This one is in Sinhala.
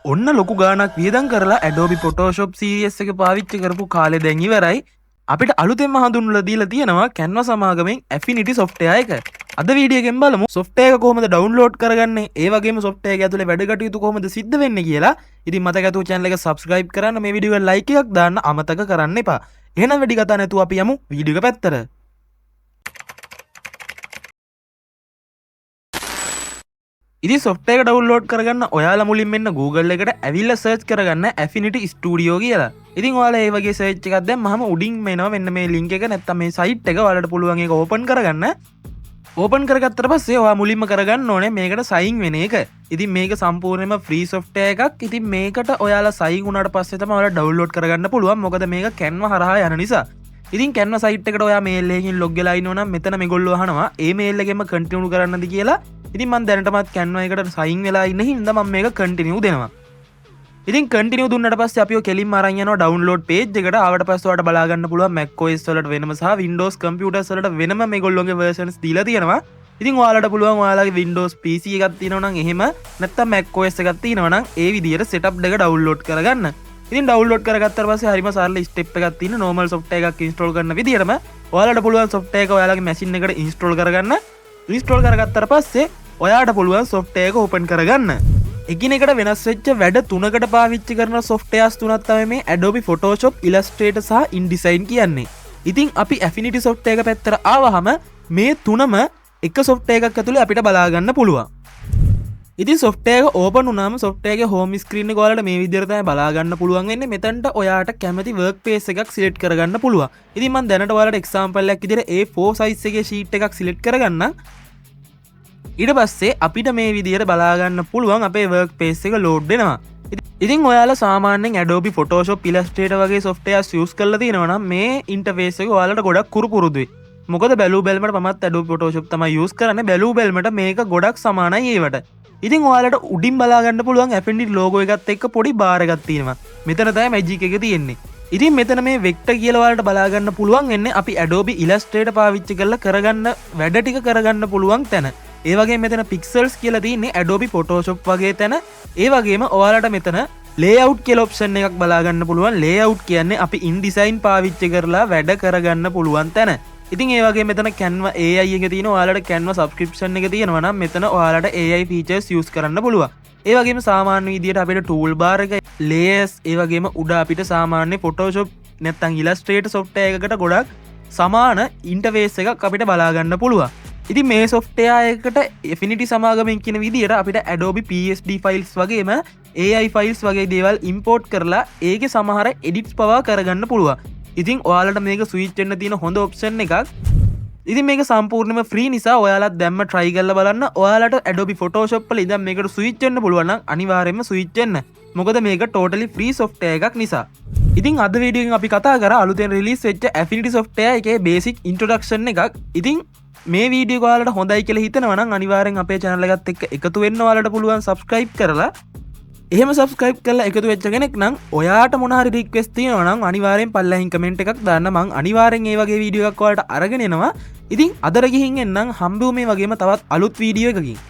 ඔන්න ලොකු ගානක් වියදම් කරලා Adobe Photoshop series එක පාවිච්චි කරපු කාලේ දැන් ඉවරයි. අපිට අලුතෙන්ම හඳුන්වලා දීලා තියෙනවා Canva සමාගමෙන් Affinity software එක. අද වීඩියෝ එකෙන් බලමු software එක කොහොමද download කරගන්නේ, ඒ වගේම software එක ඇතුලේ වැඩ කටයුතු කොහොමද සිද්ධ වෙන්නේ කියලා. ඉතින් මතක ඇතුව channel එක subscribe කරන්න, මේ වීඩියෝ එකට like එකක් දාන්න අමතක කරන්න එපා. එහෙනම් වැඩි කතා නැතුව අපි යමු වීඩියෝ එක පැත්තට. ඉතින් software එක download කරගන්න ඔයාලා මුලින් මෙන්න Google එකට ඇවිල්ලා search කරගන්න Affinity Studio කියලා. ඉතින් ඔයාලා මේ වගේ search එකක් දැම්මම උඩින් මෙනවා මෙන්න මේ link එක, නැත්තම් මේ site එක ඔයාලට පුළුවන් ඒක open කරගන්න. open කරගත්තට පස්සේ ඔයා මුලින්ම කරගන්න ඕනේ මේකට sign වෙන එක. ඉතින් මේක සම්පූර්ණයෙන්ම free software එකක්. ඉතින් මේකට ඔයාලා sign වුණාට පස්සේ තමයි ඔයාලා download කරගන්න පුළුවන්. මොකද මේක Canva හරහා යන නිසා. ඉතින් Canva site එකට ඔයා mail එකකින් log වෙලා ඉන්නවා නම් මෙතන මේගොල්ලෝ අහනවා ඒ mail එකෙන්ම continue කරන්නද කියලා. ඉතින් මම දැනටමත් Canva එකට sign වෙලා ඉන්න හින්දා මම මේක continue දෙනවා. ඉතින් continue දුන්නාට පස්සේ අපිව කෙලින්ම අරන් යනවා download page එකට. ආවට පස්සේ ඔයාලට බලා ගන්න පුළුවන් Mac OS වලට වෙනම සහ Windows computers වලට වෙනම මේගොල්ලෝගේ versions දීලා තියෙනවා. ඉතින් ඔයාලට පුළුවන් ඔයාලගේ Windows PC එකක් තියෙනවා නම් එහෙම, නැත්නම් Mac OS එකක් තියෙනවා නම් ඒ විදිහට setup දෙක download කරගන්න. ඉතින් download කරගත්තාට පස්සේ හරිම සරල step එකක් තියෙන normal software එකක් install කරන විදිහටම ඔයාලට පුළුවන් software එක ඔයාලගේ machine එකට install කරගන්න. install කරගත්තාට පස්සේ ඔයාට පුළුවන් software එක open කරගන්න. එකිනෙකට වෙනස් වෙච්ච වැඩ තුනකට පාවිච්චි කරන softwares තුනක් තමයි මේ Adobe Photoshop, Illustrator සහ InDesign කියන්නේ. ඉතින් අපි Affinity software එක පැත්තට ආවහම මේ තුනම එක software එකක් ඇතුලේ අපිට බලා ගන්න පුළුවන්. ඉතින් software එක open වුණාම software එකේ home screen එක ඔයාලට මේ විදිහට තමයි බලා ගන්න පුළුවන් වෙන්නේ. මෙතනට ඔයාට කැමති workspace එකක් select කරගන්න පුළුවන්. ඉතින් මම දැනට ඔයාලට example එකක් විදිහට A4 size එකේ sheet එකක් select කරගන්නම්. ඊට පස්සේ අපිට මේ විදිහට බලා ගන්න පුළුවන් අපේ workspace එක load වෙනවා. ඉතින් ඔයාලා සාමාන්‍යයෙන් Adobe Photoshop, Illustrator වගේ softwares use කරලා තියෙනවා නම් මේ interface එක ඔයාලට ගොඩක් කුරුපුරුදුයි. මොකද බැලු බැලමට මමත් Adobe Photoshop තමයි use කරන්නේ. බැලු බැලමට මේක ගොඩක් සමානයි ඒවට. ඉතින් ඔයාලට උඩින් බලා ගන්න පුළුවන් Affinity logo එකත් එක්ක පොඩි bar එකක් තියෙනවා. මෙතන තමයි magic එක තියෙන්නේ. ඉතින් මෙතන මේ vector කියලා ඔයාලට බලා ගන්න පුළුවන් වෙන්නේ අපි Adobe Illustrator පාවිච්චි කරලා කරගන්න වැඩ ටික කරගන්න පුළුවන් තැන. ඒ වගේම මෙතන pixels කියලා තියෙන්නේ Adobe Photoshop වගේ තැන. ඒ වගේම ඔයාලට මෙතන layout කියලා option එකක් බලා ගන්න පුළුවන්. layout කියන්නේ අපි InDesign පාවිච්චි කරලා වැඩ කරගන්න පුළුවන් තැන. ඉතින් ඒ වගේ මෙතන Canva AI එක තියෙනවා. ඔයාලට Canva subscription එක තියෙනවා නම් මෙතන ඔයාලට AI features use කරන්න පුළුවන්. ඒ වගේම සාමාන්‍ය විදියට අපිට toolbar එක, layers, ඒ වගේම උඩ අපිට සාමාන්‍ය Photoshop නැත්නම් Illustrator software එකකට ගොඩක් සමාන interface එකක් අපිට බලා ගන්න පුළුවන්. ඉතින් මේ software එකට Affinity සමාගමෙන් කියන විදියට අපිට Adobe PSD files වගේම AI files වගේ දේවල් import කරලා ඒකේ සමහර edits පවා කරගන්න පුළුවන්. ඉතින් ඔයාලට මේක switch වෙන්න තියෙන හොඳ option එකක්. ඉතින් මේක සම්පූර්ණයෙන්ම free නිසා ඔයාලත් දැම්ම try කරලා බලන්න. ඔයාලට Adobe Photoshop වල ඉඳන් මේකට switch වෙන්න පුළුවන් නම් අනිවාර්යයෙන්ම switch වෙන්න. මොකද මේක totally free software එකක් නිසා. ඉතින් අද වීඩියෝ එකෙන් අපි කතා කරා අලුතෙන් release වෙච්ච Affinity software එකේ basic introduction එකක්. ඉතින් මේ වීඩියෝ ඔයාලට හොඳයි කියලා හිතනවා නම් අනිවාර්යෙන් අපේ channel එකත් එක්ක එකතු වෙන්න ඔයාලට පුළුවන් subscribe කරලා. එහෙම subscribe කරලා එකතු වෙච්ච කෙනෙක් නම් ඔයාට මොන හරි request තියෙනවා නම් අනිවාර්යෙන් පල්ලෙහින් comment එකක් දාන්න. මං අනිවාර්යෙන් මේ වගේ වීඩියෝ එකක් ඔයාලට අරගෙන එනවා. ඉතින් අදට ගිහින් එන්නම් හම්බෙමු මේ වගේම තවත් අලුත් වීඩියෝ එකකින්.